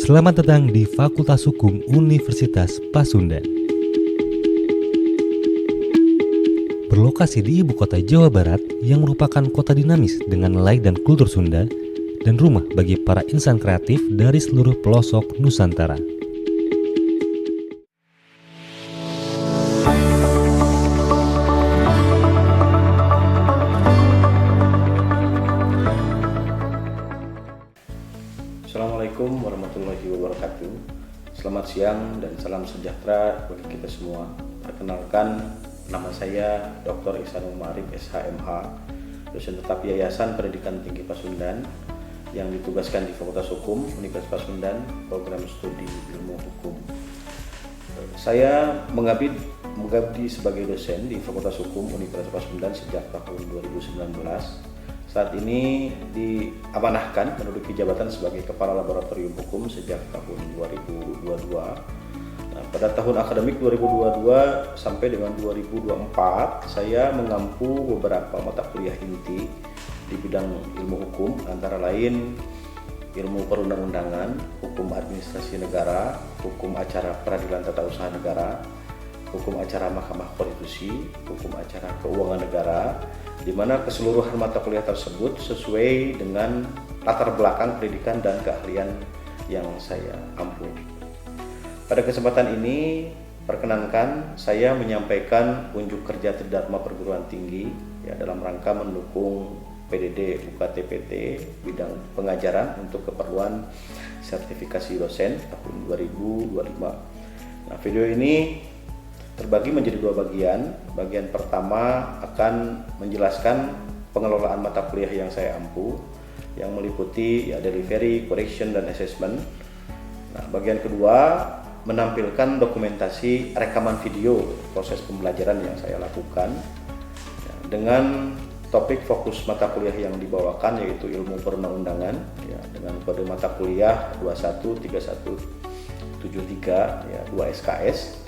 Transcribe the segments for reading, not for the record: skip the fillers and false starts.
Selamat datang di Fakultas Hukum Universitas Pasundan. Berlokasi di ibu kota Jawa Barat yang merupakan kota dinamis dengan nilai dan kultur Sunda dan rumah bagi para insan kreatif dari seluruh pelosok Nusantara. Assalamualaikum warahmatullahi wabarakatuh. Selamat siang dan salam sejahtera bagi kita semua. Perkenalkan, nama saya Dr. Ihsanul Ma'arif SHMH, dosen tetap Yayasan Pendidikan Tinggi Pasundan yang ditugaskan di Fakultas Hukum Universitas Pasundan, program studi ilmu hukum. Saya mengabdi sebagai dosen di Fakultas Hukum Universitas Pasundan sejak tahun 2019. Saat ini diamanahkan menduduki jabatan sebagai Kepala Laboratorium Hukum sejak tahun 2022. Nah, pada tahun akademik 2022 sampai dengan 2024, saya mengampu beberapa mata kuliah inti di bidang ilmu hukum, antara lain ilmu perundang-undangan, hukum administrasi negara, hukum acara peradilan tata usaha negara, hukum acara Mahkamah Konstitusi, hukum acara keuangan negara, di mana keseluruhan mata kuliah tersebut sesuai dengan latar belakang pendidikan dan keahlian yang saya ampu. Pada kesempatan ini, perkenankan saya menyampaikan unjuk kerja Tridharma Perguruan Tinggi dalam rangka mendukung PDD UKT-PT bidang pengajaran untuk keperluan sertifikasi dosen tahun 2025. Nah, video ini terbagi menjadi dua bagian. Bagian pertama akan menjelaskan pengelolaan mata kuliah yang saya ampu, yang meliputi delivery, correction, dan assessment. Nah, bagian kedua menampilkan dokumentasi rekaman video proses pembelajaran yang saya lakukan dengan topik fokus mata kuliah yang dibawakan, yaitu ilmu perundang-undangan dengan kode mata kuliah 213173 2 SKS.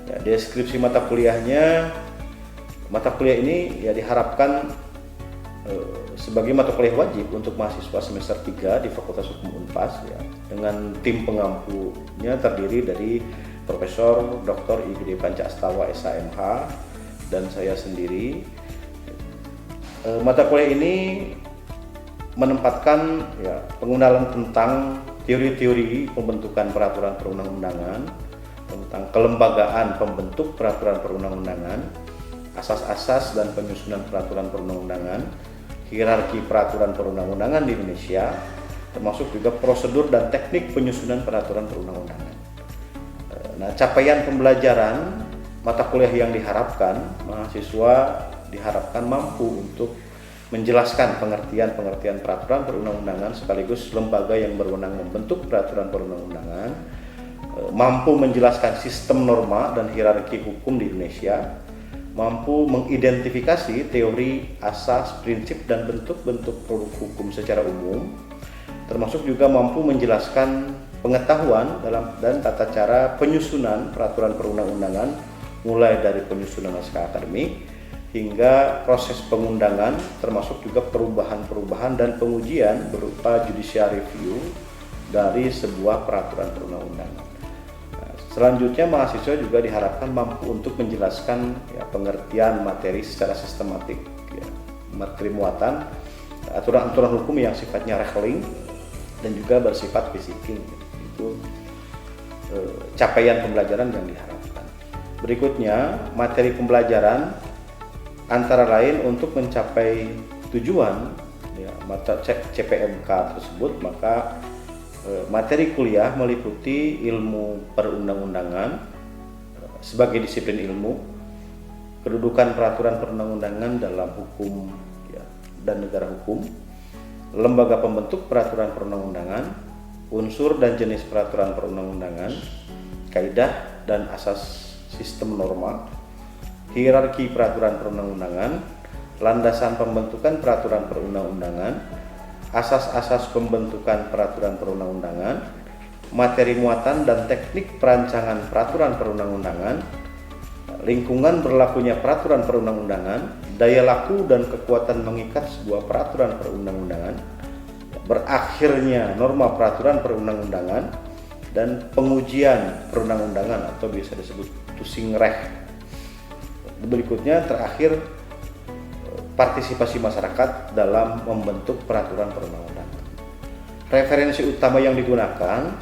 Deskripsi mata kuliahnya, mata kuliah ini diharapkan sebagai mata kuliah wajib untuk mahasiswa semester 3 di Fakultas Hukum Unpas dengan tim pengampunya terdiri dari Profesor Dr. IGD Panca Astawa SHMH dan saya sendiri. Mata kuliah ini menempatkan pengenalan tentang teori-teori pembentukan peraturan perundang-undangan, tentang kelembagaan pembentuk peraturan perundang-undangan, asas-asas dan penyusunan peraturan perundang-undangan, hierarki peraturan perundang-undangan di Indonesia, termasuk juga prosedur dan teknik penyusunan peraturan perundang-undangan. Nah, capaian pembelajaran mata kuliah yang diharapkan, mahasiswa diharapkan mampu untuk menjelaskan pengertian peraturan perundang-undangan sekaligus lembaga yang berwenang membentuk peraturan perundang-undangan, mampu menjelaskan sistem norma dan hierarki hukum di Indonesia, mampu mengidentifikasi teori, asas, prinsip, dan bentuk-bentuk produk hukum secara umum, termasuk juga mampu menjelaskan pengetahuan dan tata cara penyusunan peraturan perundang-undangan mulai dari penyusunan naskah akademik hingga proses pengundangan, termasuk juga perubahan-perubahan dan pengujian berupa judicial review dari sebuah peraturan perundang-undangan. Selanjutnya, mahasiswa juga diharapkan mampu untuk menjelaskan pengertian materi secara sistematik, materi muatan, aturan-aturan hukum yang sifatnya reheling dan juga bersifat physiking. Itu capaian pembelajaran yang diharapkan. Berikutnya, materi pembelajaran antara lain untuk mencapai tujuan mata CPMK tersebut, maka materi kuliah meliputi ilmu perundang-undangan sebagai disiplin ilmu, kedudukan peraturan perundang-undangan dalam hukum dan negara hukum, lembaga pembentuk peraturan perundang-undangan, unsur dan jenis peraturan perundang-undangan, kaidah dan asas sistem norma, hierarki peraturan perundang-undangan, landasan pembentukan peraturan perundang-undangan, asas-asas pembentukan peraturan perundang-undangan, materi muatan dan teknik perancangan peraturan perundang-undangan, lingkungan berlakunya peraturan perundang-undangan, daya laku dan kekuatan mengikat sebuah peraturan perundang-undangan, berakhirnya norma peraturan perundang-undangan, dan pengujian perundang-undangan atau biasa disebut Tussingrech. Berikutnya terakhir partisipasi masyarakat dalam membentuk peraturan perundang-undangan. Referensi utama yang digunakan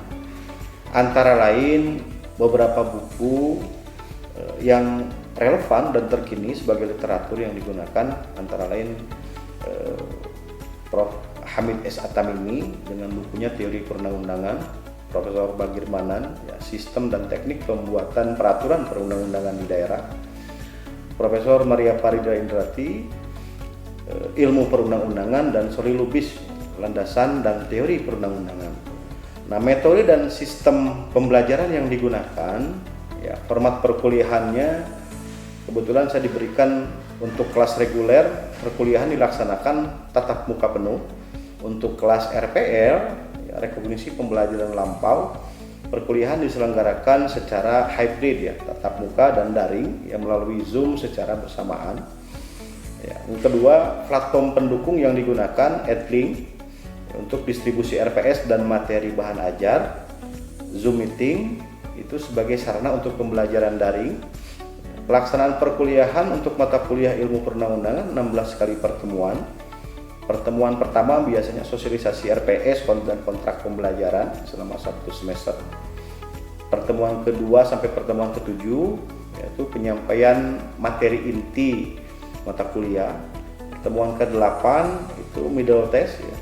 antara lain beberapa buku yang relevan dan terkini sebagai literatur yang digunakan, antara lain Prof. Hamid S. Atamimi dengan bukunya Teori Perundang-undangan, Profesor Bagirmanan ya, Sistem dan Teknik Pembuatan Peraturan Perundang-undangan di Daerah, Profesor Maria Farida Indrati Ilmu Perundang-undangan, dan Soli Lubis Landasan dan Teori Perundang-undangan. Nah, metode dan sistem pembelajaran yang digunakan ya, format perkuliahannya kebetulan saya diberikan untuk kelas reguler, perkuliahan dilaksanakan tatap muka penuh. Untuk kelas RPL, ya, rekognisi pembelajaran lampau, perkuliahan diselenggarakan secara hybrid ya, tatap muka dan daring yang melalui Zoom secara bersamaan. Ya, yang kedua, platform pendukung yang digunakan Edlink ya, untuk distribusi RPS dan materi bahan ajar. Zoom meeting itu sebagai sarana untuk pembelajaran daring. Pelaksanaan perkuliahan untuk mata kuliah ilmu perundang-undangan 16 kali pertemuan. Pertemuan pertama biasanya sosialisasi RPS dan kontrak pembelajaran selama 1 semester. Pertemuan kedua sampai pertemuan ketujuh yaitu penyampaian materi inti mata kuliah. Pertemuan ke-8 itu middle test ya,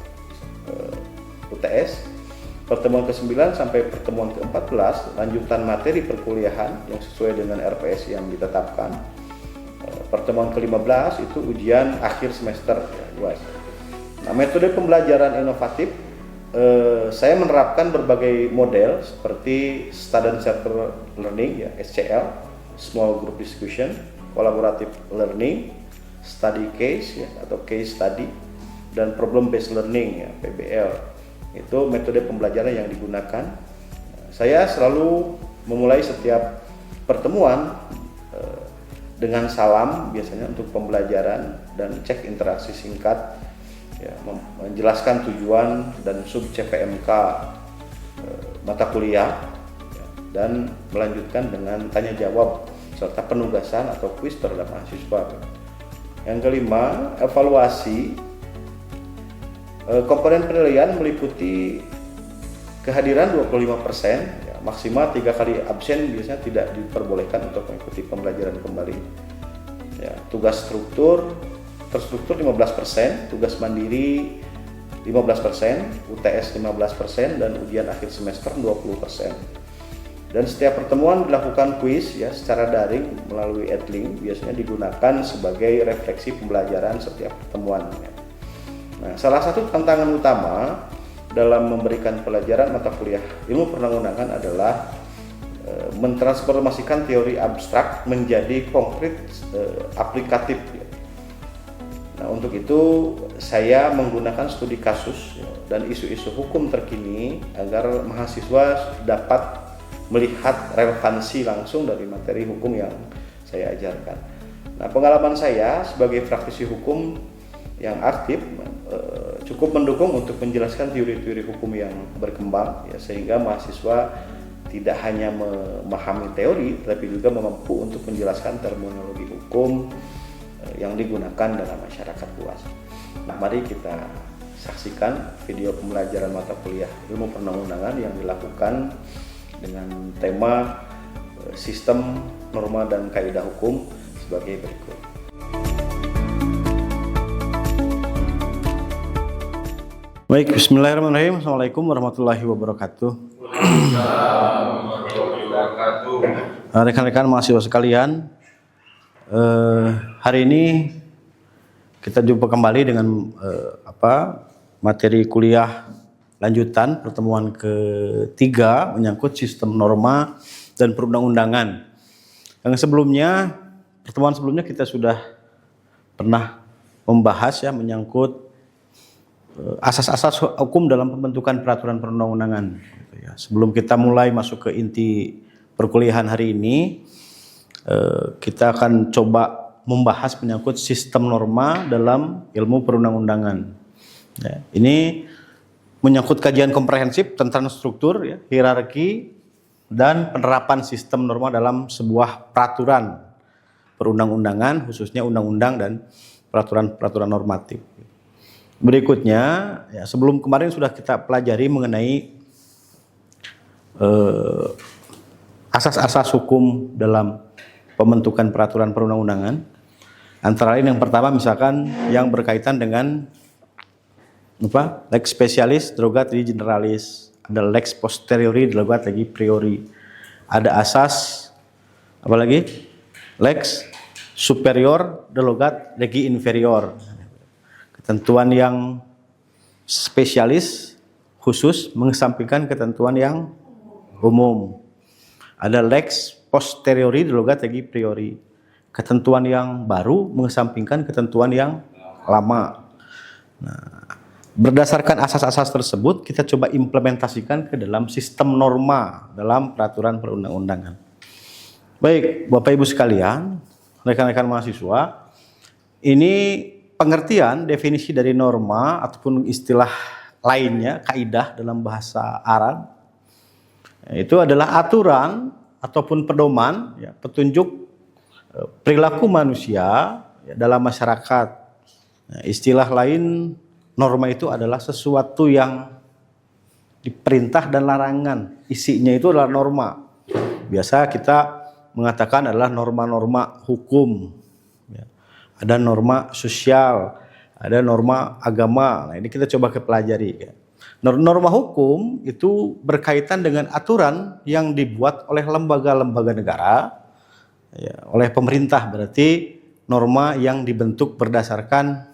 UTS. Pertemuan ke-9 sampai pertemuan ke-14 lanjutan materi perkuliahan yang sesuai dengan RPS yang ditetapkan. Pertemuan ke-15 itu ujian akhir semester ya, UAS. Nah, metode pembelajaran inovatif saya menerapkan berbagai model seperti Student Centered Learning ya, SCL, Small Group Discussion, Collaborative Learning, Study Case ya, atau Case Study, dan Problem Based Learning ya, PBL. Itu metode pembelajaran yang digunakan. Saya selalu memulai setiap pertemuan dengan salam biasanya untuk pembelajaran dan cek interaksi singkat ya, menjelaskan tujuan dan sub CPMK mata kuliah ya, dan melanjutkan dengan tanya jawab serta penugasan atau kuis terhadap mahasiswa. Yang kelima, evaluasi. Komponen penilaian meliputi kehadiran 25%, ya, maksimal 3 kali absen biasanya tidak diperbolehkan untuk mengikuti pembelajaran kembali. Ya, tugas terstruktur 15%, tugas mandiri 15%, UTS 15%, dan ujian akhir semester 20%. Dan setiap pertemuan dilakukan kuis ya secara daring melalui Edlink, biasanya digunakan sebagai refleksi pembelajaran setiap pertemuan. Nah, salah satu tantangan utama dalam memberikan pelajaran mata kuliah ilmu perundang-undangan adalah mentransformasikan teori abstrak menjadi konkret aplikatif. Nah, untuk itu saya menggunakan studi kasus dan isu-isu hukum terkini agar mahasiswa dapat melihat relevansi langsung dari materi hukum yang saya ajarkan. Nah, pengalaman saya sebagai praktisi hukum yang aktif cukup mendukung untuk menjelaskan teori-teori hukum yang berkembang ya, sehingga mahasiswa tidak hanya memahami teori tapi juga mampu untuk menjelaskan terminologi hukum yang digunakan dalam masyarakat luas. Nah, mari kita saksikan video pembelajaran mata kuliah ilmu perundang-undangan yang dilakukan dengan tema sistem, norma, dan kaidah hukum sebagai berikut. Baik, bismillahirrahmanirrahim. Assalamualaikum warahmatullahi wabarakatuh. Rekan-rekan mahasiswa sekalian, hari ini kita jumpa kembali dengan materi kuliah lanjutan pertemuan ketiga menyangkut sistem norma dan perundang-undangan. Yang sebelumnya, pertemuan sebelumnya kita sudah pernah membahas ya menyangkut asas-asas hukum dalam pembentukan peraturan perundang-undangan. Sebelum kita mulai masuk ke inti perkuliahan hari ini, kita akan coba membahas menyangkut sistem norma dalam ilmu perundang-undangan. Ya, ini menyangkut kajian komprehensif tentang struktur, ya, hierarki, dan penerapan sistem norma dalam sebuah peraturan perundang-undangan, khususnya undang-undang dan peraturan-peraturan normatif. Berikutnya, ya, sebelum kemarin sudah kita pelajari mengenai asas-asas hukum dalam pembentukan peraturan perundang-undangan. Antara lain yang pertama misalkan yang berkaitan dengan lex specialis derogat legi generalis, ada lex posteriori derogat legi priori, ada asas apalagi lex superior derogat legi inferior, ketentuan yang spesialis khusus mengesampingkan ketentuan yang umum. Ada lex posteriori derogat legi priori, ketentuan yang baru mengesampingkan ketentuan yang lama. Nah, berdasarkan asas-asas tersebut kita coba implementasikan ke dalam sistem norma dalam peraturan perundang-undangan. Baik, Bapak Ibu sekalian, rekan-rekan mahasiswa, ini pengertian definisi dari norma ataupun istilah lainnya, kaidah dalam bahasa Arab, itu adalah aturan ataupun pedoman, ya, petunjuk perilaku manusia, ya, dalam masyarakat. Nah, istilah lain norma itu adalah sesuatu yang diperintah dan larangan. Isinya itu adalah norma. Biasa kita mengatakan adalah norma-norma hukum. Ya. Ada norma sosial, ada norma agama. Nah, ini kita coba pelajari. Ya. Norma hukum itu berkaitan dengan aturan yang dibuat oleh lembaga-lembaga negara, ya, oleh pemerintah, berarti norma yang dibentuk berdasarkan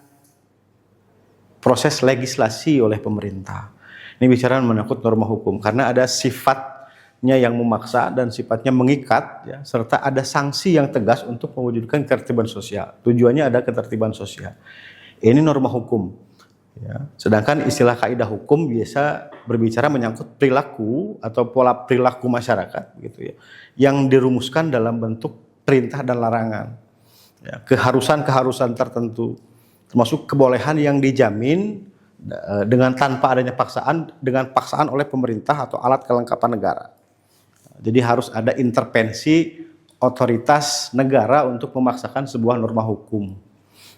proses legislasi oleh pemerintah. Ini bicara menyangkut norma hukum karena ada sifatnya yang memaksa dan sifatnya mengikat, ya, serta ada sanksi yang tegas untuk mewujudkan ketertiban sosial. Tujuannya ada ketertiban sosial. Ini norma hukum. Ya, sedangkan istilah kaidah hukum biasa berbicara menyangkut perilaku atau pola perilaku masyarakat, gitu ya, yang dirumuskan dalam bentuk perintah dan larangan, ya, keharusan-keharusan tertentu, termasuk kebolehan yang dijamin dengan tanpa adanya paksaan, dengan paksaan oleh pemerintah atau alat kelengkapan negara. Jadi harus ada intervensi otoritas negara untuk memaksakan sebuah norma hukum.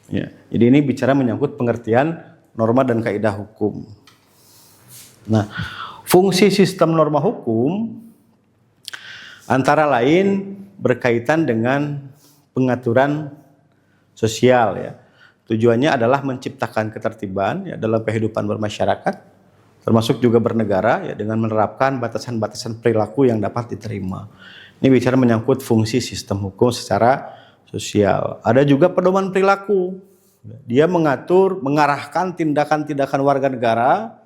Ya, jadi ini bicara menyangkut pengertian norma dan kaidah hukum. Nah, fungsi sistem norma hukum antara lain berkaitan dengan pengaturan sosial, ya. Tujuannya adalah menciptakan ketertiban, ya, dalam kehidupan bermasyarakat, termasuk juga bernegara, ya, dengan menerapkan batasan-batasan perilaku yang dapat diterima. Ini bicara menyangkut fungsi sistem hukum secara sosial. Ada juga pedoman perilaku. Dia mengatur, mengarahkan tindakan-tindakan warga negara,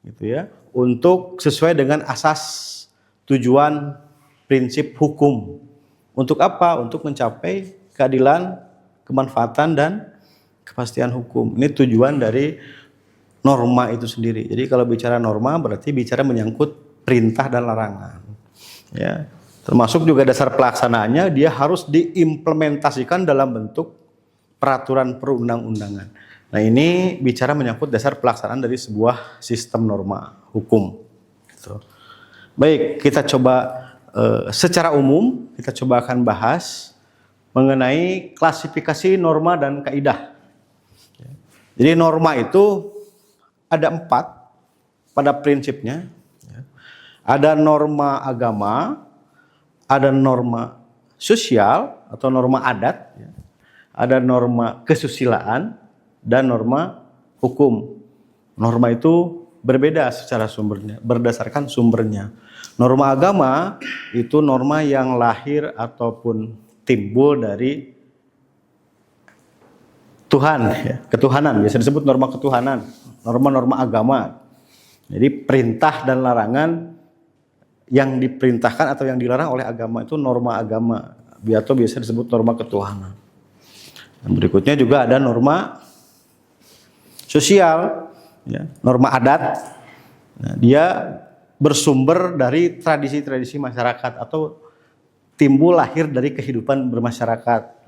gitu ya, untuk sesuai dengan asas tujuan prinsip hukum. Untuk apa? Untuk mencapai keadilan, kemanfaatan, dan kepastian hukum. Ini tujuan dari norma itu sendiri. Jadi kalau bicara norma berarti bicara menyangkut perintah dan larangan. Ya, termasuk juga dasar pelaksanaannya dia harus diimplementasikan dalam bentuk peraturan perundang-undangan. Nah, ini bicara menyangkut dasar pelaksanaan dari sebuah sistem norma hukum. Gitu. Baik, kita coba secara umum kita coba akan bahas mengenai klasifikasi norma dan kaidah. Jadi norma itu ada 4 pada prinsipnya. Ada norma agama, ada norma sosial atau norma adat, ada norma kesusilaan, dan norma hukum. Norma itu berbeda secara sumbernya, berdasarkan sumbernya. Norma agama itu norma yang lahir ataupun timbul dari Tuhan, ya, ketuhanan, biasa disebut norma ketuhanan, norma-norma agama. Jadi perintah dan larangan yang diperintahkan atau yang dilarang oleh agama itu norma agama, atau biasa disebut norma ketuhanan. Dan berikutnya juga ada norma sosial, ya, norma adat. Nah, dia bersumber dari tradisi-tradisi masyarakat atau timbul lahir dari kehidupan bermasyarakat.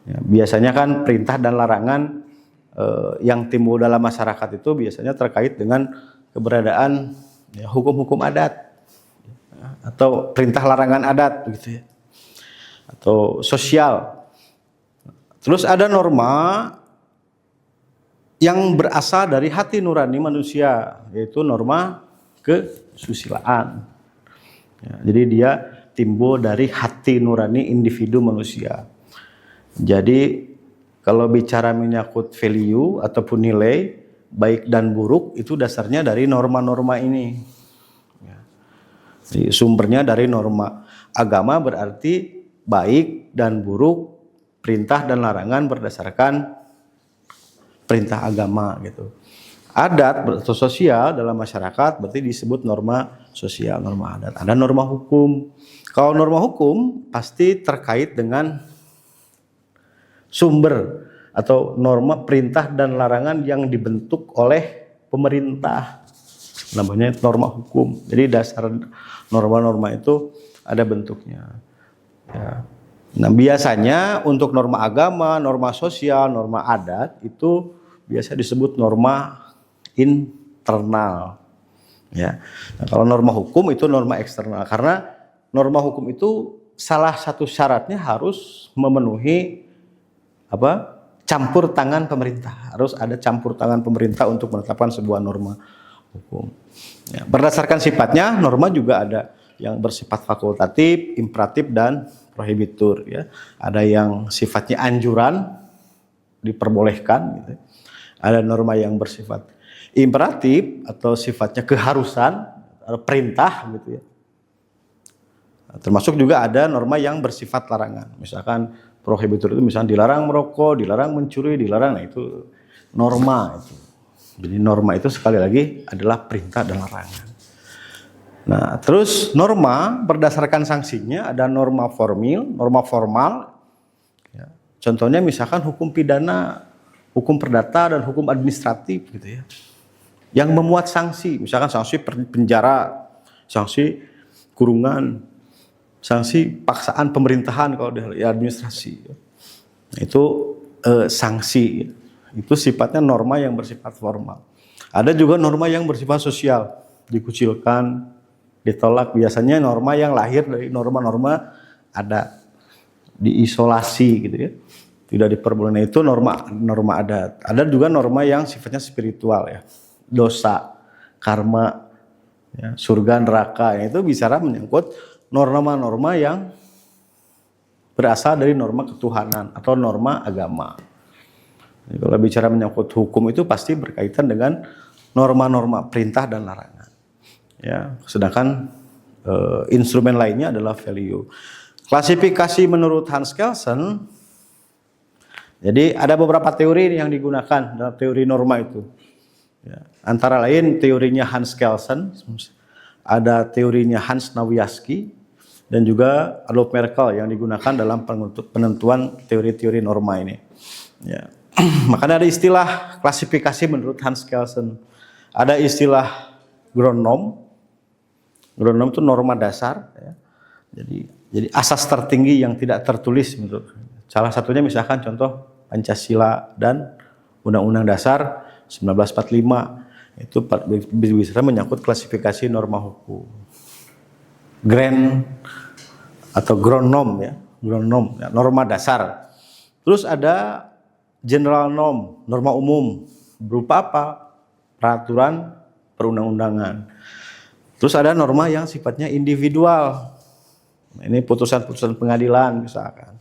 Ya, biasanya kan perintah dan larangan yang timbul dalam masyarakat itu biasanya terkait dengan keberadaan hukum-hukum adat atau perintah larangan adat begitu ya, atau sosial. Terus ada norma yang berasal dari hati nurani manusia, yaitu norma kesusilaan. Ya, jadi dia timbul dari hati nurani individu manusia. Jadi kalau bicara menyangkut value ataupun nilai baik dan buruk itu dasarnya dari norma-norma ini. Ya. Jadi sumbernya dari norma agama, berarti baik dan buruk, perintah dan larangan berdasarkan perintah agama gitu. Adat atau sosial dalam masyarakat berarti disebut norma sosial, norma adat. Ada norma hukum. Kalau norma hukum pasti terkait dengan sumber atau norma perintah dan larangan yang dibentuk oleh pemerintah. Namanya norma hukum. Jadi dasar norma-norma itu ada bentuknya. Ya. Nah, biasanya untuk norma agama, norma sosial, norma adat itu biasa disebut norma internal. Ya. Nah, kalau norma hukum itu norma eksternal, karena norma hukum itu salah satu syaratnya harus memenuhi campur tangan pemerintah. Harus ada campur tangan pemerintah untuk menetapkan sebuah norma hukum. Ya, berdasarkan sifatnya, norma juga ada yang bersifat fakultatif, imperatif, dan prohibitur. Ya. Ada yang sifatnya anjuran, diperbolehkan. Gitu. Ada norma yang bersifat imperatif atau sifatnya keharusan, perintah, gitu ya. Termasuk juga ada norma yang bersifat larangan. Misalkan prohibitur itu misalnya dilarang merokok, dilarang mencuri, dilarang, nah itu norma itu. Jadi norma itu sekali lagi adalah perintah dan larangan. Nah, terus norma berdasarkan sanksinya ada norma formal. Ya. Contohnya misalkan hukum pidana, hukum perdata, dan hukum administratif gitu ya. Yang memuat sanksi, misalkan sanksi penjara, sanksi kurungan, sanksi paksaan pemerintahan kalau di administrasi. Nah, itu sanksi. Itu sifatnya norma yang bersifat formal. Ada juga norma yang bersifat sosial, dikucilkan, ditolak. Biasanya norma yang lahir dari norma-norma ada diisolasi gitu ya. Tidak diperbolehkan, itu norma adat. Ada juga norma yang sifatnya spiritual ya. Dosa, karma, ya, surga, neraka. Itu bicara menyangkut norma-norma yang berasal dari norma ketuhanan atau norma agama. Jadi kalau bicara menyangkut hukum itu pasti berkaitan dengan norma-norma perintah dan larangan. Ya, sedangkan instrumen lainnya adalah value. Klasifikasi menurut Hans Kelsen. Jadi ada beberapa teori yang digunakan dalam teori norma itu. Ya, antara lain teorinya Hans Kelsen, ada teorinya Hans Nawiaski, dan juga Adolf Merkle yang digunakan dalam penentuan teori-teori norma ini. Ya. Makanya ada istilah klasifikasi menurut Hans Kelsen. Ada istilah Grundnorm. Grundnorm itu norma dasar. Ya. Jadi asas tertinggi yang tidak tertulis menurut. Salah satunya misalkan contoh Pancasila dan Undang-Undang Dasar 1945. Itu bisa menyangkut klasifikasi norma hukum. Grand atau Grundnorm ya, Grundnorm ya, norma dasar. Terus ada general norm, norma umum, berupa apa? Peraturan perundang-undangan. Terus ada norma yang sifatnya individual. Ini putusan-putusan pengadilan misalkan.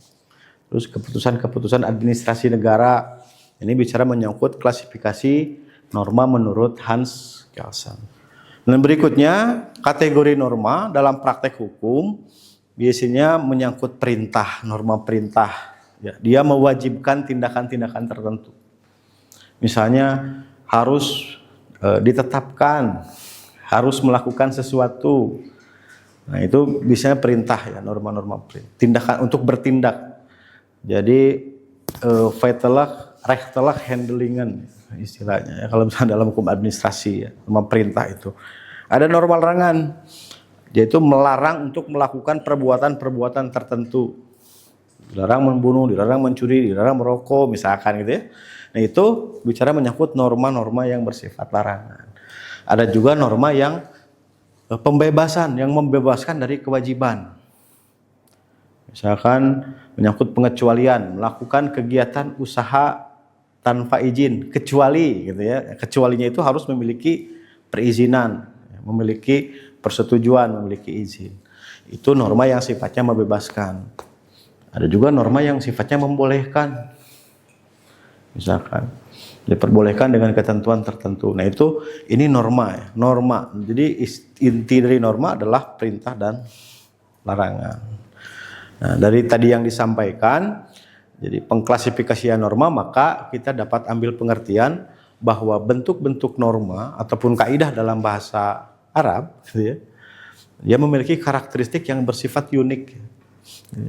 Terus keputusan-keputusan administrasi negara. Ini bicara menyangkut klasifikasi norma menurut Hans Kelsen. Dan berikutnya kategori norma dalam praktek hukum biasanya menyangkut perintah, norma perintah. Ya, dia mewajibkan tindakan-tindakan tertentu. Misalnya harus ditetapkan, harus melakukan sesuatu. Nah itu biasanya perintah ya, norma-norma perintah. Tindakan untuk bertindak. Jadi rechtelijk handelingen istilahnya ya, kalau misalnya dalam hukum administrasi ya, norma perintah itu. Ada norma larangan, yaitu melarang untuk melakukan perbuatan-perbuatan tertentu. dilarang membunuh, dilarang mencuri, dilarang merokok misalkan gitu ya. Nah itu bicara menyangkut norma-norma yang bersifat larangan. Ada juga norma yang pembebasan, yang membebaskan dari kewajiban. Misalkan menyangkut pengecualian, melakukan kegiatan usaha tanpa izin, kecuali gitu ya. Kecualinya itu harus memiliki perizinan, memiliki persetujuan, memiliki izin. Itu norma yang sifatnya membebaskan. Ada juga norma yang sifatnya membolehkan. Misalkan diperbolehkan dengan ketentuan tertentu. Nah itu ini norma ya, norma. Jadi inti dari norma adalah perintah dan larangan. Nah dari tadi yang disampaikan, jadi pengklasifikasian norma, maka kita dapat ambil pengertian bahwa bentuk-bentuk norma ataupun kaidah dalam bahasa Arab, gitu ya, dia memiliki karakteristik yang bersifat unik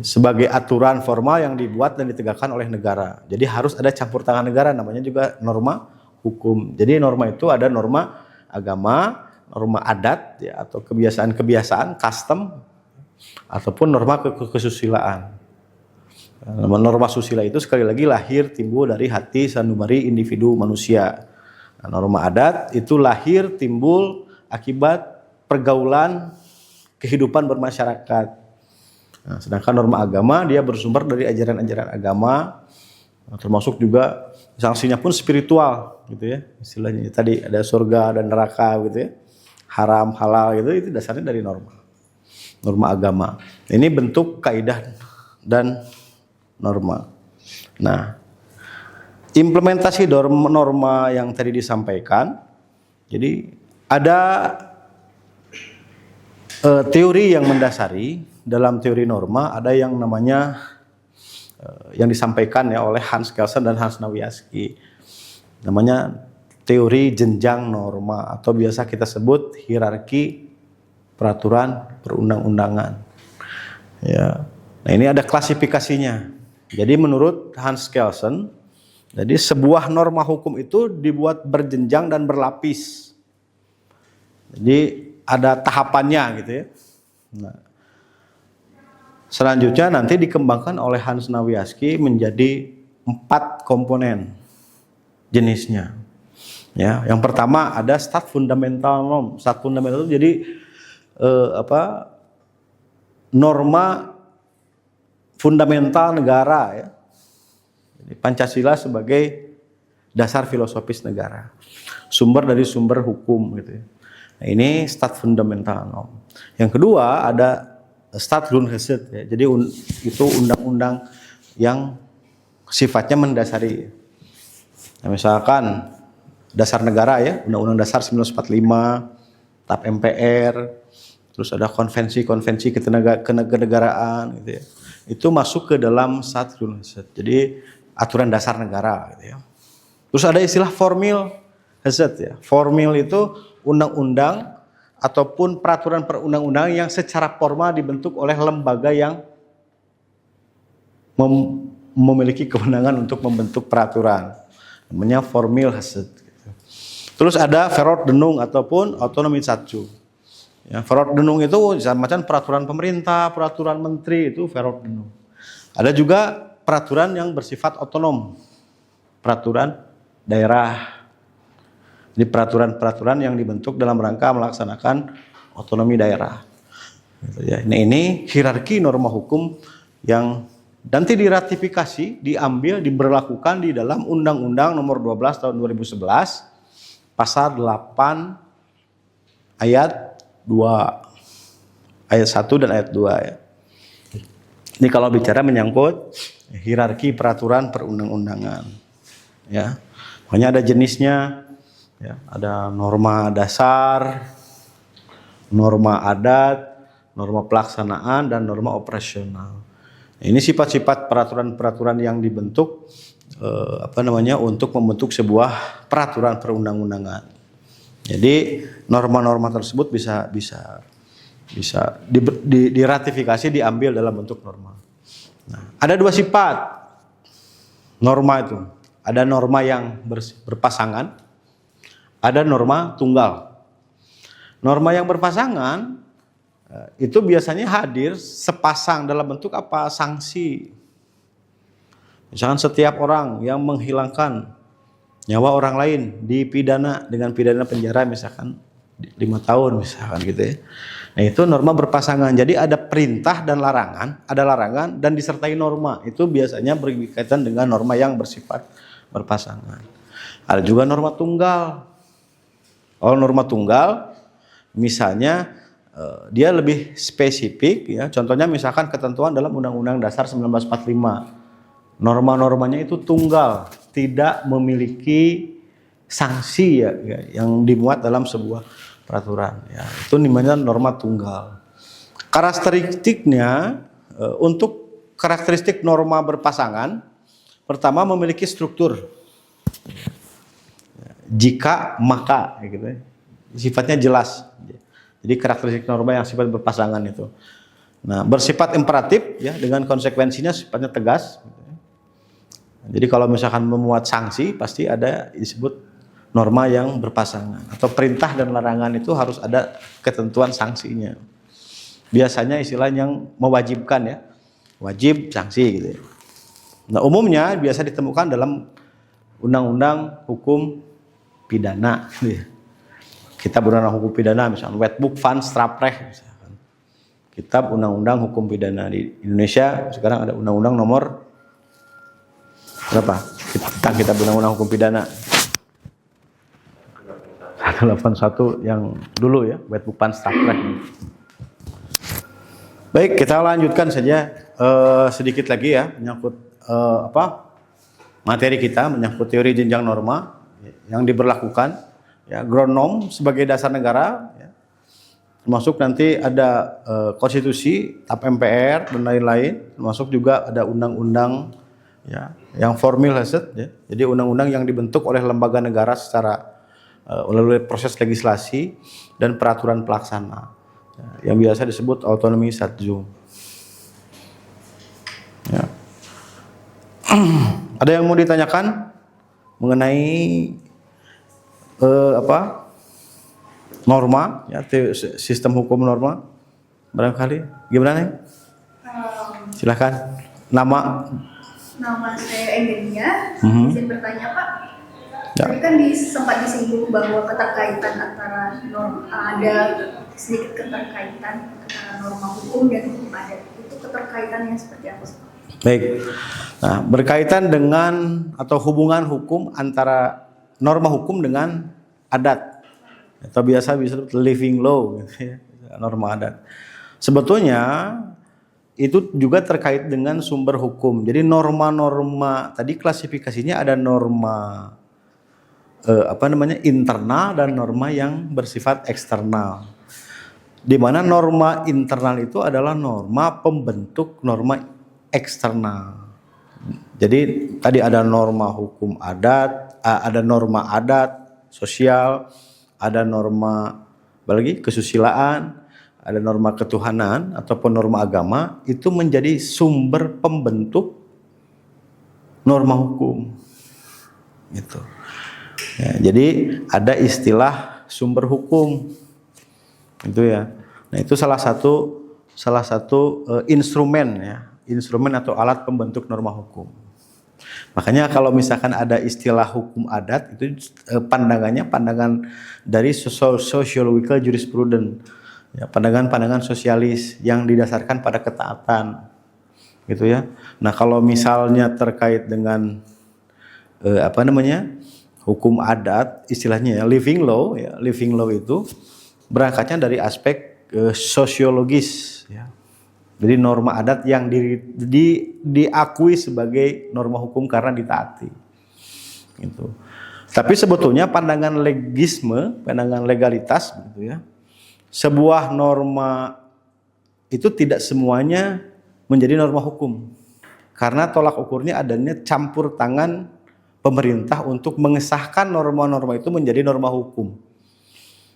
sebagai aturan formal yang dibuat dan ditegakkan oleh negara. Jadi harus ada campur tangan negara, namanya juga norma hukum. Jadi norma itu ada norma agama, norma adat ya, atau kebiasaan-kebiasaan, custom, ataupun norma kesusilaan. Norma susila itu sekali lagi lahir timbul dari hati sanubari individu manusia. Nah, norma adat itu lahir timbul akibat pergaulan kehidupan bermasyarakat. Nah, sedangkan norma agama dia bersumber dari ajaran-ajaran agama, termasuk juga sanksinya pun spiritual gitu ya. Istilahnya tadi ada surga dan neraka gitu ya. Haram, halal gitu, itu dasarnya dari norma agama. Ini bentuk kaidah dan norma. Nah, implementasi norma yang tadi disampaikan, jadi ada teori yang mendasari. Dalam teori norma ada yang namanya yang disampaikan ya oleh Hans Kelsen dan Hans Nawiaski, namanya teori jenjang norma atau biasa kita sebut hierarki peraturan perundang-undangan. Ya, nah ini ada klasifikasinya. Jadi menurut Hans Kelsen, jadi sebuah norma hukum itu dibuat berjenjang dan berlapis. Jadi ada tahapannya gitu ya. Nah, selanjutnya nanti dikembangkan oleh Hans Nawiaski menjadi 4 komponen jenisnya. Ya, yang pertama ada stat fundamental norm. Stat fundamental itu jadi norma fundamental negara ya. Jadi Pancasila sebagai dasar filosofis negara. Sumber dari sumber hukum gitu ya. Nah, ini stat fundamental norm. Yang kedua ada Staatsgrundgesetz ya. Jadi itu undang-undang yang sifatnya mendasari. Nah, misalkan dasar negara ya, Undang-Undang Dasar 1945, TAP MPR, terus ada konvensi-konvensi kenegaraan gitu ya. Itu masuk ke dalam Staatsgrundgesetz. Jadi aturan dasar negara gitu ya. Terus ada istilah formil Gesetz ya. Formil itu undang-undang ataupun peraturan perundang-undangan yang secara formal dibentuk oleh lembaga yang memiliki kewenangan untuk membentuk peraturan. Namanya Formilgesetz. Terus ada Verordenung ataupun Autonomiezatjung. Ya, Verordenung itu macam peraturan pemerintah, peraturan menteri itu Verordenung. Ada juga peraturan yang bersifat otonom, peraturan daerah. Jadi peraturan-peraturan yang dibentuk dalam rangka melaksanakan otonomi daerah. Nah, ini hierarki norma hukum yang nanti diratifikasi, diambil, diberlakukan di dalam Undang-Undang Nomor 12 Tahun 2011, Pasal 8 Ayat 2, Ayat 1 dan Ayat 2 ya. Ini kalau bicara menyangkut hierarki peraturan perundang-undangan. Ya, makanya ada jenisnya. Ya, ada norma dasar, norma adat, norma pelaksanaan, dan norma operasional. Ini sifat-sifat peraturan-peraturan yang dibentuk untuk membentuk sebuah peraturan perundang-undangan. Jadi norma-norma tersebut bisa diratifikasi, diambil dalam bentuk norma. Nah, ada 2 sifat norma itu. Ada norma yang berpasangan. Ada norma tunggal. Norma yang berpasangan itu biasanya hadir sepasang dalam bentuk apa? Sanksi. Misalkan setiap orang yang menghilangkan nyawa orang lain dipidana dengan pidana penjara misalkan 5 tahun misalkan gitu ya. Nah itu norma berpasangan. Jadi ada perintah dan larangan, ada larangan dan disertai norma. Itu biasanya berkaitan dengan norma yang bersifat berpasangan. Ada juga norma tunggal. Oh norma tunggal misalnya dia lebih spesifik ya. Contohnya misalkan ketentuan dalam Undang-Undang Dasar 1945. Norma-normanya itu tunggal, tidak memiliki sanksi ya yang dimuat dalam sebuah peraturan ya. Itu namanya norma tunggal. Karakteristiknya untuk karakteristik norma berpasangan pertama memiliki struktur. Jika maka gitu ya. Sifatnya jelas. Jadi karakteristik norma yang sifat berpasangan itu. Nah, bersifat imperatif ya dengan konsekuensinya sifatnya tegas. Jadi kalau misalkan memuat sanksi pasti ada disebut norma yang berpasangan atau perintah dan larangan itu harus ada ketentuan sanksinya. Biasanya istilah yang mewajibkan ya. Wajib sanksi gitu ya. Nah, umumnya biasa ditemukan dalam undang-undang hukum pidana gitu ya. Kitab Undang-Undang Hukum Pidana misalnya Wetboek van Strafrecht misalkan. Kitab Undang-Undang Hukum Pidana di Indonesia sekarang ada Undang-Undang nomor berapa? Kitab Undang-Undang Hukum Pidana 181 yang dulu ya, Wetboek van Strafrecht. Baik, kita lanjutkan saja sedikit lagi ya menyangkut materi kita menyangkut teori jenjang norma yang diberlakukan ya, ground norm sebagai dasar negara ya. Termasuk nanti ada konstitusi, TAP MPR dan lain-lain, termasuk juga ada undang-undang ya yang formil hasil ya. Jadi undang-undang yang dibentuk oleh lembaga negara secara melalui proses legislasi dan peraturan pelaksana ya, yang biasa disebut otonomi satjum ya. Ada yang mau ditanyakan mengenai norma ya, sistem hukum norma barangkali gimana nih? Silakan. Nama saya Egelia. Izin bertanya Pak. Ya. Tadi kan sempat disinggung bahwa keterkaitan antara ada sedikit keterkaitan antara norma hukum dan hukum adat. Itu keterkaitannya seperti apa? Baik. Nah, berkaitan dengan atau hubungan hukum antara norma hukum dengan adat atau biasa disebut living law gitu ya, norma adat. Sebetulnya itu juga terkait dengan sumber hukum. Jadi norma-norma tadi klasifikasinya ada norma internal dan norma yang bersifat eksternal. Di mana norma internal itu adalah norma pembentuk norma eksternal. Jadi tadi ada norma hukum adat, ada norma adat sosial, ada norma apalagi kesusilaan, ada norma ketuhanan ataupun norma agama, itu menjadi sumber pembentuk norma hukum. Gitu. Ya, jadi ada istilah sumber hukum. Itu ya. Nah, itu salah satu instrumen ya, instrumen atau alat pembentuk norma hukum. Makanya kalau misalkan ada istilah hukum adat itu pandangan dari sociological jurisprudence. Ya, pandangan-pandangan sosialis yang didasarkan pada ketaatan, gitu ya. Nah, kalau misalnya terkait dengan hukum adat, istilahnya ya living law, ya living law itu berangkatnya dari aspek sosiologis, ya. Jadi norma adat yang diakui sebagai norma hukum karena ditaati, gitu. Tapi sebetulnya pandangan legisme, pandangan legalitas, gitu ya. Sebuah norma itu tidak semuanya menjadi norma hukum karena tolak ukurnya adanya campur tangan pemerintah untuk mengesahkan norma-norma itu menjadi norma hukum.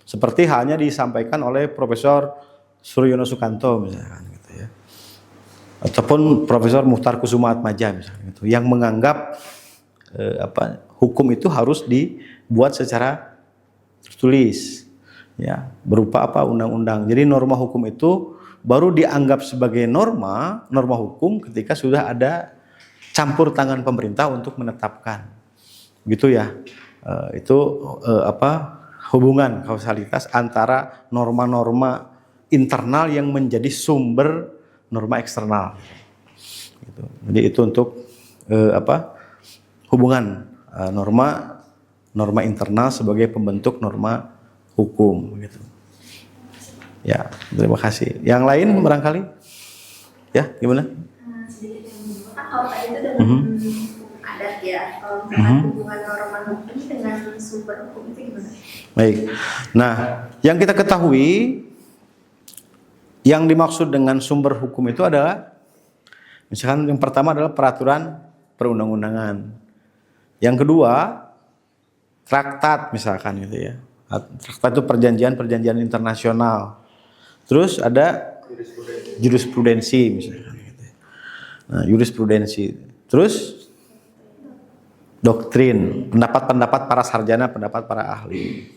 Seperti halnya disampaikan oleh Profesor Suryono Sukanto misalkan gitu ya. Ataupun Profesor Muhtar Kusumaatmadja misalkan gitu, yang menganggap hukum itu harus dibuat secara tertulis. Ya, berupa undang-undang. Jadi norma hukum itu baru dianggap sebagai norma hukum ketika sudah ada campur tangan pemerintah untuk menetapkan, gitu ya. Itu hubungan kausalitas antara norma-norma internal yang menjadi sumber norma eksternal. Gitu. Jadi itu untuk hubungan norma internal sebagai pembentuk norma hukum. Gitu. Ya, terima kasih. Yang lain barangkali, ya gimana? Sedikit yang kedua kan kalau tadi itu dengan adat ya, kalau misalkan hubungan norma hukum dengan sumber hukum itu gimana? Baik. Nah, yang kita ketahui, yang dimaksud dengan sumber hukum itu adalah, misalkan yang pertama adalah peraturan perundang-undangan. Yang kedua, traktat misalkan gitu ya. Traktat itu perjanjian internasional. Terus ada jurisprudensi misalkan gitu. Nah, jurisprudensi. Terus doktrin, pendapat para sarjana, pendapat para ahli.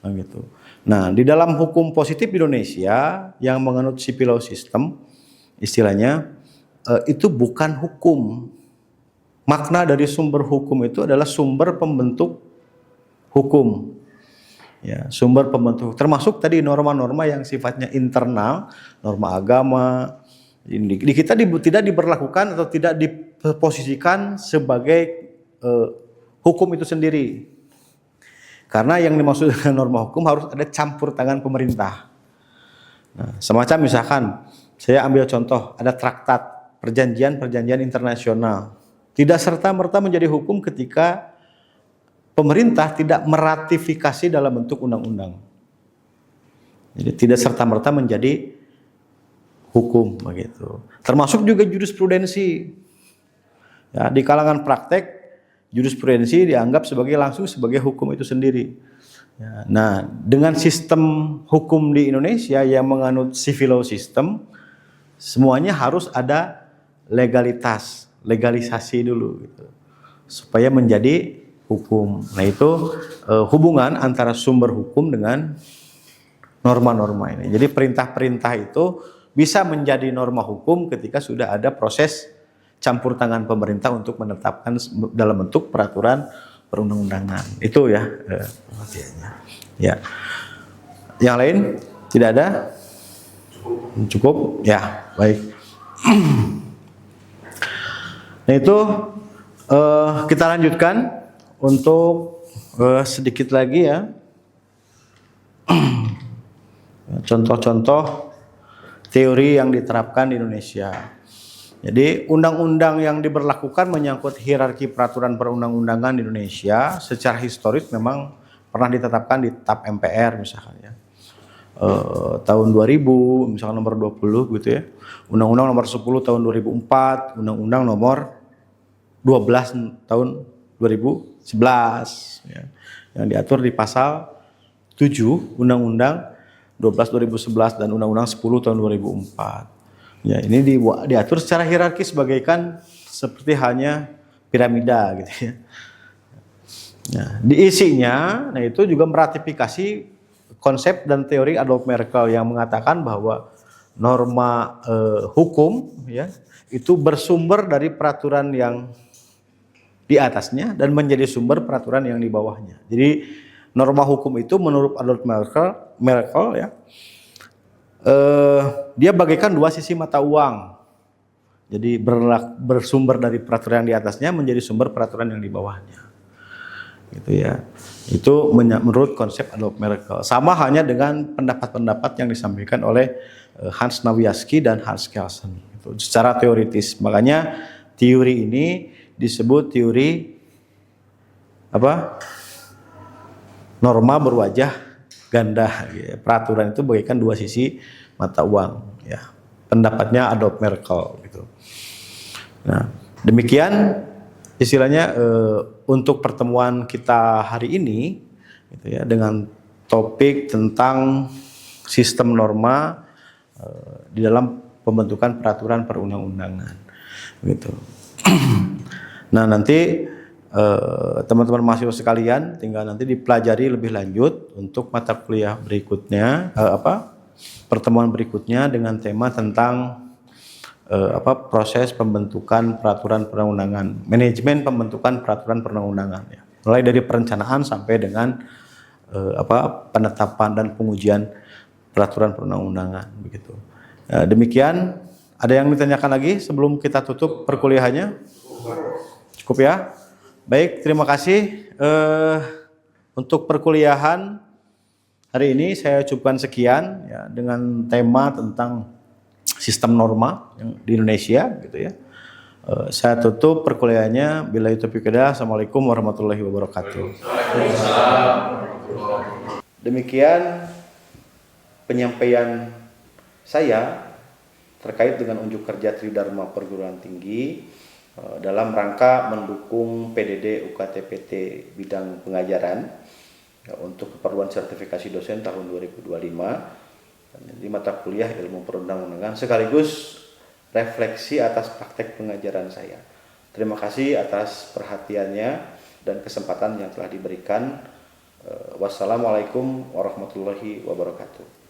Nah, gitu. Nah, di dalam hukum positif Indonesia yang menganut civil law system, istilahnya itu bukan hukum. Makna dari sumber hukum itu adalah sumber pembentuk hukum. Ya, sumber pembentuk termasuk tadi norma-norma yang sifatnya internal, norma agama. Di kita tidak diberlakukan atau tidak diposisikan sebagai hukum itu sendiri. Karena yang dimaksud dengan norma hukum harus ada campur tangan pemerintah. Nah, semacam misalkan saya ambil contoh, ada traktat perjanjian internasional. Tidak serta-merta menjadi hukum ketika pemerintah tidak meratifikasi dalam bentuk undang-undang. Jadi tidak serta-merta menjadi hukum begitu. Termasuk juga jurisprudensi. Ya, di kalangan praktek jurisprudensi dianggap langsung sebagai hukum itu sendiri. Ya, nah, dengan sistem hukum di Indonesia yang menganut civil law system, semuanya harus ada legalisasi dulu gitu, supaya menjadi hukum. Nah, itu hubungan antara sumber hukum dengan norma-norma ini. Jadi perintah-perintah itu bisa menjadi norma hukum ketika sudah ada proses campur tangan pemerintah untuk menetapkan dalam bentuk peraturan perundang-undangan. Itu ya pengertiannya. Ya. Yang lain tidak ada? Cukup? Ya, baik. Nah, itu kita lanjutkan untuk sedikit lagi ya. Contoh-contoh teori yang diterapkan di Indonesia. Jadi undang-undang yang diberlakukan menyangkut hierarki peraturan perundang-undangan di Indonesia secara historis memang pernah ditetapkan di TAP MPR misalkan ya. Tahun 2000 misalkan nomor 20 gitu ya. Undang-undang nomor 10 tahun 2004, Undang-undang nomor 12 tahun 2011 ya. Yang diatur di pasal 7 Undang-Undang 12 2011 dan Undang-Undang 10 tahun 2004. Ya, ini diatur secara hierarkis bagaikan seperti hanya piramida gitu ya. Nah, di isinya, nah itu juga meratifikasi konsep dan teori Adolf Merkel yang mengatakan bahwa norma hukum ya itu bersumber dari peraturan yang di atasnya dan menjadi sumber peraturan yang di bawahnya. Jadi norma hukum itu menurut Adolf Merkel ya dia bagaikan dua sisi mata uang. Jadi bersumber dari peraturan yang di atasnya menjadi sumber peraturan yang di bawahnya. Gitu ya. Itu menurut konsep Adolf Merkel. Sama hanya dengan pendapat-pendapat yang disampaikan oleh Hans Nawiaski dan Hans Kelsen. Itu secara teoritis. Makanya teori ini disebut teori apa? Norma berwajah ganda. Ya. Peraturan itu bagaikan dua sisi mata uang. Ya. Pendapatnya Adolf Merkel. Gitu. Nah, demikian istilahnya untuk pertemuan kita hari ini gitu ya, dengan topik tentang sistem norma di dalam pembentukan peraturan perundang-undangan gitu. Nah, nanti teman-teman mahasiswa sekalian tinggal nanti dipelajari lebih lanjut untuk mata kuliah berikutnya pertemuan berikutnya dengan tema tentang proses pembentukan peraturan perundang-undangan, manajemen pembentukan peraturan perundang-undangan ya. Mulai dari perencanaan sampai dengan penetapan dan pengujian peraturan perundang-undangan begitu. Demikian, ada yang ditanyakan lagi sebelum kita tutup perkuliahannya? Cukup ya. Baik, terima kasih. Untuk perkuliahan hari ini saya cukupkan sekian ya, dengan tema tentang sistem norma yang di Indonesia gitu ya. Saya tutup perkuliahannya. Billahi taufiq hidayah. Assalamualaikum warahmatullahi wabarakatuh. Demikian penyampaian saya terkait dengan unjuk kerja Tridharma Perguruan Tinggi dalam rangka mendukung PDD UKT-PT bidang pengajaran untuk keperluan sertifikasi dosen tahun 2025 di mata kuliah ilmu perundang-undangan sekaligus refleksi atas praktek pengajaran saya. Terima kasih atas perhatiannya dan kesempatan yang telah diberikan. Wassalamualaikum warahmatullahi wabarakatuh.